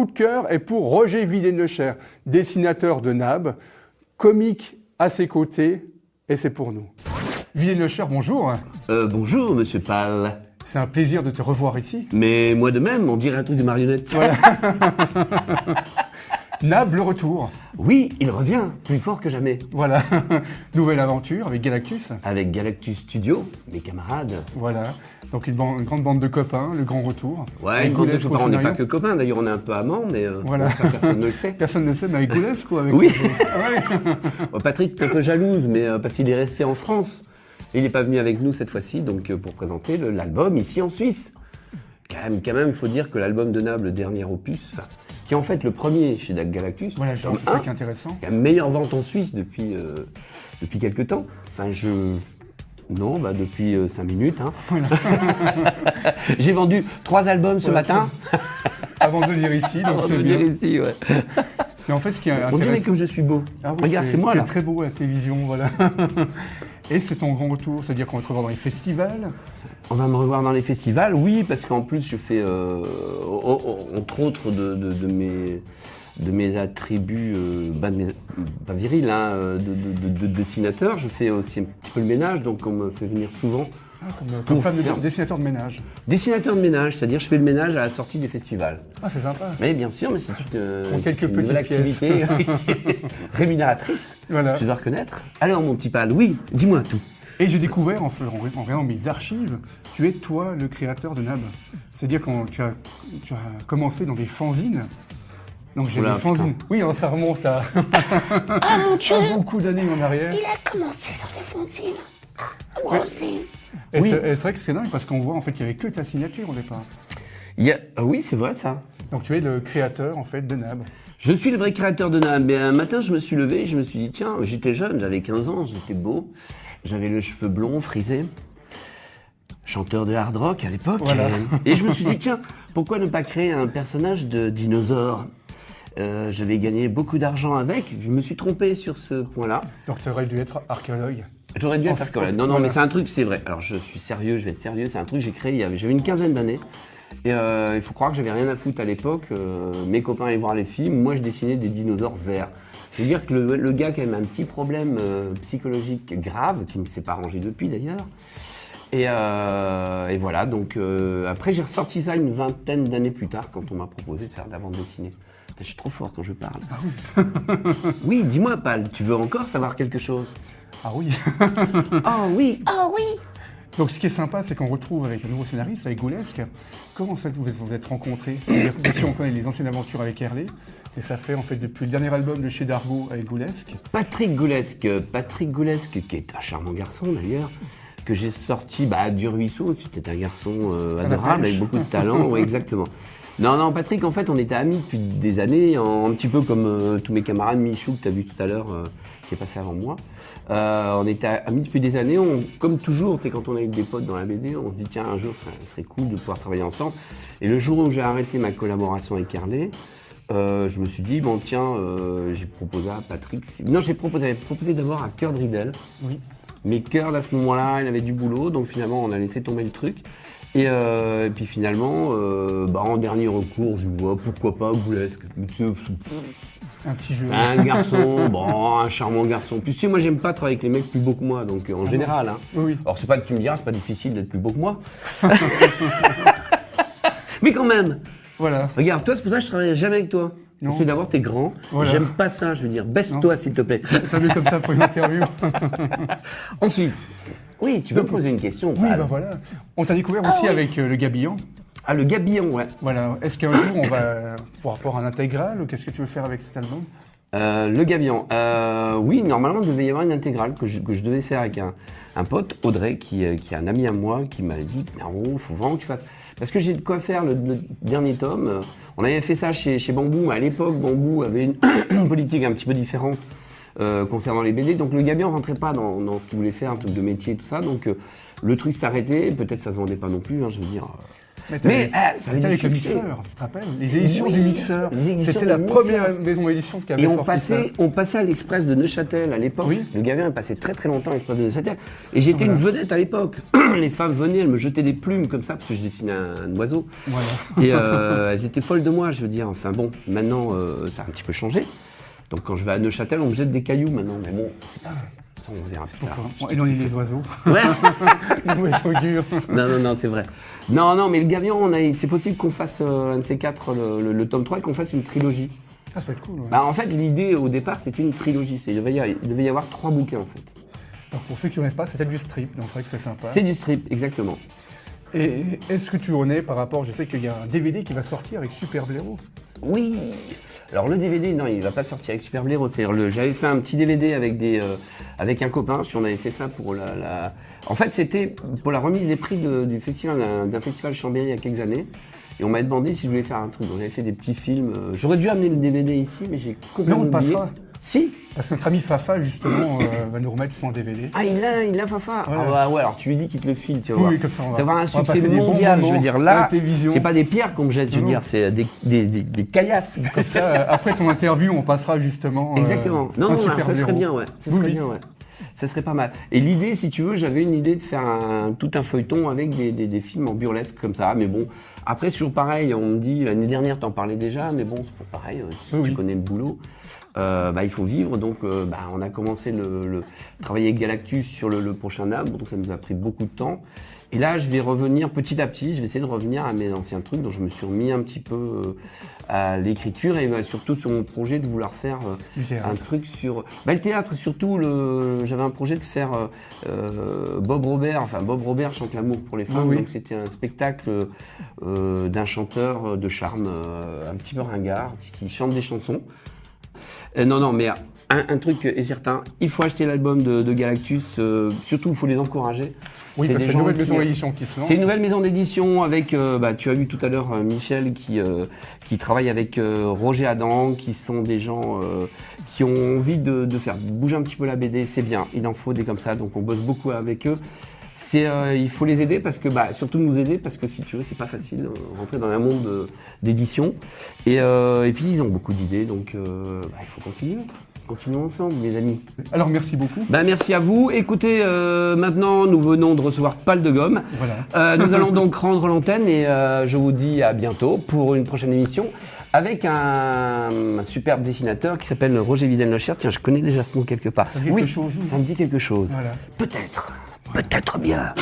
coup de cœur est pour Roger Villaine-le-Cher, dessinateur de Nab, comique à ses côtés, et c'est pour nous. Villaine-le-Cher, bonjour. Bonjour, monsieur Pal. C'est un plaisir de te revoir ici. Mais moi de même, on dirait un truc de marionnette. Voilà. Nab, le retour. Oui, il revient, plus fort que jamais. Voilà. Nouvelle aventure avec Galactus. Avec Galactus Studio, mes camarades. Voilà. Donc une grande bande de copains, le grand retour. Ouais, avec une bande de Goulesque au copains, on n'est scénario. pas que copains, d'ailleurs on est un peu amants, mais Voilà. bon, ça, personne ne le sait. Personne ne sait, mais avec Goulesque ou avec... Oui. Ouais. Bon, Patrick est un peu jalouse, mais parce qu'il est resté en France. Il n'est pas venu avec nous cette fois-ci, donc pour présenter l'album ici en Suisse. Quand même, il faut dire que l'album de Nab, le dernier opus, qui est en fait le premier chez Galactus, Voilà, c'est ça qui est intéressant. la meilleure vente en Suisse depuis quelques temps. Enfin, Non, depuis 5 minutes. Hein. Voilà. J'ai vendu 3 albums ce matin. Avant de venir ici, donc Avant c'est de bien. venir ici, ouais. Mais en fait, ce qui est On dirait intéressant... que je suis beau. Ah oui, Regarde, c'est moi tu là. es très beau à la télévision, voilà. Et c'est ton grand retour, c'est-à-dire qu'on va te revoir dans les festivals. On va me revoir dans les festivals, oui, parce qu'en plus je fais, entre autres de mes attributs, pas virils, hein, de dessinateur, je fais aussi un petit peu le ménage, donc on me fait venir souvent. Comme Pour femme de faire- dessinateur de ménage. Dessinateur de ménage, c'est-à-dire je fais le ménage à la sortie des festivals. Ah, c'est sympa. Oui, bien sûr, mais c'est quelques une nouvelle petites activité rémunératrice, Voilà. tu dois reconnaître. Alors mon petit Pal, oui, dis-moi tout. Et j'ai découvert, en regardant mes archives, tu es toi le créateur de Nab. C'est-à-dire quand tu as commencé dans des fanzines. Donc j'ai Oula, des fanzines. Oui, alors ça remonte à, Ah mon Dieu, à beaucoup d'années en arrière. il a commencé dans les fontaines. Moi aussi. Et Oui. c'est vrai que c'est dingue parce qu'on voit en fait qu'il n'y avait que ta signature au départ. Oui, c'est vrai ça. Donc tu es le créateur en fait de Nab. Je suis le vrai créateur de Nab. Mais un matin, je me suis levé et je me suis dit, tiens, j'étais jeune, j'avais 15 ans, j'étais beau, j'avais les cheveux blonds, frisés, chanteur de hard rock à l'époque. Voilà. Et je me suis dit, tiens, pourquoi ne pas créer un personnage de dinosaure? Je vais gagner beaucoup d'argent avec. Je me suis trompé sur ce point-là. Donc tu aurais dû être archéologue. J'aurais dû être Enfin, archéologue. Non, voilà. mais c'est un truc, c'est vrai. Alors, je suis sérieux, je vais être sérieux. C'est un truc que j'ai créé j'avais une quinzaine d'années. Et il faut croire que j'avais rien à foutre à l'époque. Mes copains allaient voir les films. Moi, je dessinais des dinosaures verts. Je veux dire que le gars qui avait un petit problème psychologique grave, qui ne s'est pas arrangé depuis d'ailleurs. Et voilà, donc après j'ai ressorti ça une vingtaine d'années plus tard quand on m'a proposé de faire de la bande dessinée. Putain, je suis trop fort quand je parle. Oui, dis-moi Pal, tu veux encore savoir quelque chose? Ah oui. Oh oui. Oh oui. Donc ce qui est sympa, c'est qu'on retrouve avec un nouveau scénariste, avec Goulesque. Comment en fait vous êtes rencontrés? C'est-à-dire que bien sûr on connaît les anciennes aventures avec Herlé, et ça fait en fait depuis le dernier album de chez Dargaud avec Goulesque. Patrick Goulesque, qui est un charmant garçon d'ailleurs, que j'ai sorti du ruisseau. C'était un garçon adorable, pêche. avec beaucoup de talent, oui exactement. Non, Patrick, en fait, on était amis depuis des années, un petit peu comme tous mes camarades, Michou, que tu as vu tout à l'heure, qui est passé avant moi. On était amis depuis des années, comme toujours, c'est quand on est avec des potes dans la BD, on se dit, tiens, un jour, ça serait cool de pouvoir travailler ensemble. Et le jour où j'ai arrêté ma collaboration avec Herlé, je me suis dit, bon, tiens, j'ai proposé à Patrick... Non, j'ai proposé d'abord à Kurt Riedel. Oui. Mais Kurt, à ce moment-là, il avait du boulot, donc finalement, on a laissé tomber le truc. Et puis finalement, en dernier recours, je vois pourquoi pas Goulesque. Un petit jeu. C'est un garçon, un charmant garçon. Puis tu sais, moi j'aime pas travailler avec les mecs plus beaux que moi, donc en général. Hein. Oui. Alors c'est pas que tu me diras, c'est pas difficile d'être plus beau que moi. Mais quand même, Voilà. regarde, toi c'est pour ça que je travaillerai jamais avec toi. Non. J'essaie d'avoir tes grands. Voilà. J'aime pas ça, je veux dire, baisse-toi s'il te plaît. Ça vient comme ça pour une interview. Ensuite, oui, tu veux me poser une question? Oui, Pal? voilà. On t'a découvert aussi avec le Gabillon. Ah, le gabillon, ouais. Voilà. Est-ce qu'un jour on va pouvoir faire un intégral ou qu'est-ce que tu veux faire avec cet album? Le Gabillon. Oui, normalement, il devait y avoir une intégrale que je devais faire avec un pote, Audrey, qui est un ami à moi, qui m'a dit « il faut vraiment que tu fasses... » Parce que j'ai de quoi faire le dernier tome. On avait fait ça chez Bambou, mais à l'époque, Bambou avait une politique un petit peu différente concernant les BD. Donc le Gabillon ne rentrait pas dans ce qu'il voulait faire, un truc de métier et tout ça. Donc le truc s'arrêtait, peut-être ça se vendait pas non plus, hein, je veux dire... ça avait avec du le succès. mixeur, tu te rappelles? Les éditions Oui, du mixeur. les éditions C'était du la Mixeur. première maison d'édition qui avait Et sorti ça. on passait à l'Express de Neuchâtel à l'époque. Oui. Le Gavien passait très très longtemps à l'Express de Neuchâtel. Et j'étais une vedette à l'époque. Les femmes venaient, elles me jetaient des plumes comme ça, parce que je dessinais un oiseau. Voilà. Et elles étaient folles de moi, je veux dire. Enfin bon, maintenant, ça a un petit peu changé. Donc quand je vais à Neuchâtel, on me jette des cailloux maintenant. Mais bon, c'est pas... Ça, on verra plus tard. Éloigner les oiseaux. Ouais. Mauvaise augure. Non, c'est vrai. Non, mais le Gavien, c'est possible qu'on fasse un de ces quatre, le tome 3, et qu'on fasse une trilogie. Ah, ça peut être cool. Ouais. Bah, en fait, l'idée au départ, c'était une trilogie. Il devait y avoir 3 bouquins en fait. Alors, pour ceux qui ne connaissent pas, c'était du strip, donc c'est vrai que c'est sympa. C'est du strip, exactement. Et est-ce que tu en es par rapport, je sais qu'il y a un DVD qui va sortir avec Super Blaireau. Oui. Alors le DVD, non, il va pas sortir avec Super Blaireau. J'avais fait un petit DVD avec un copain. Puis on avait fait ça pour En fait, c'était pour la remise des prix du festival d'un festival Chambéry il y a quelques années. Et on m'avait demandé si je voulais faire un truc. Donc j'avais fait des petits films. J'aurais dû amener le DVD ici, mais j'ai complètement Mais on le oublié. passera. Si. Parce que notre ami Fafa, justement, va nous remettre son DVD. Ah, il l'a Fafa. Ouais. Ah bah ouais, alors tu lui dis qu'il te le file, tu vas Oui, voir. comme ça, on va Ça va avoir un passer succès des bons mondial. moments Je veux dire, à là, la télévision. c'est pas des pierres qu'on me jette, je veux Non. dire, c'est des caillasses. Comme ça, après ton interview, on passera justement. Exactement. Non, un ça Super serait Blaireau. bien, ouais. Ça Oui, serait oui. bien, ouais. Ça serait pas mal. Et l'idée, si tu veux, j'avais une idée de faire tout un feuilleton avec des films en burlesque comme ça. Mais bon, après, sur pareil, on me dit, l'année dernière, t'en parlais déjà, mais bon, c'est pour pareil, tu Oui. connais le boulot. Il faut vivre, donc on a commencé le travailler avec Galactus sur le prochain arbre, donc ça nous a pris beaucoup de temps. Et là, je vais revenir petit à petit, je vais essayer de revenir à mes anciens trucs, donc je me suis remis un petit peu à l'écriture et surtout sur mon projet de vouloir faire Du théâtre. un truc sur... le théâtre, surtout, j'avais un projet de faire Bob Robert chante l'amour pour les femmes, Oui. donc c'était un spectacle d'un chanteur de charme, un petit peu ringard, qui chante des chansons. Non, mais un truc est certain, il faut acheter l'album de Galactus, surtout il faut les encourager. Oui, C'est parce des que c'est une gens nouvelle qui- maison d'édition qui se lance. C'est une nouvelle maison d'édition avec, tu as vu tout à l'heure Michel qui travaille avec Roger Adam, qui sont des gens qui ont envie de faire bouger un petit peu la BD, c'est bien, il en faut des comme ça, donc on bosse beaucoup avec eux. Il faut les aider parce que, surtout nous aider parce que si tu veux, c'est pas facile rentrer dans un monde d'édition. Et puis ils ont beaucoup d'idées, donc il faut continuer. Continuons ensemble, mes amis. Alors, merci beaucoup. Merci à vous. Écoutez, maintenant, nous venons de recevoir Pal de Gomme. Voilà. Nous allons donc rendre l'antenne et je vous dis à bientôt pour une prochaine émission avec un superbe dessinateur qui s'appelle Roger Vidal-Lecher. Tiens, je connais déjà ce nom quelque part. Ça me dit quelque chose, oui. Ça me dit quelque chose. Voilà. Peut-être bien.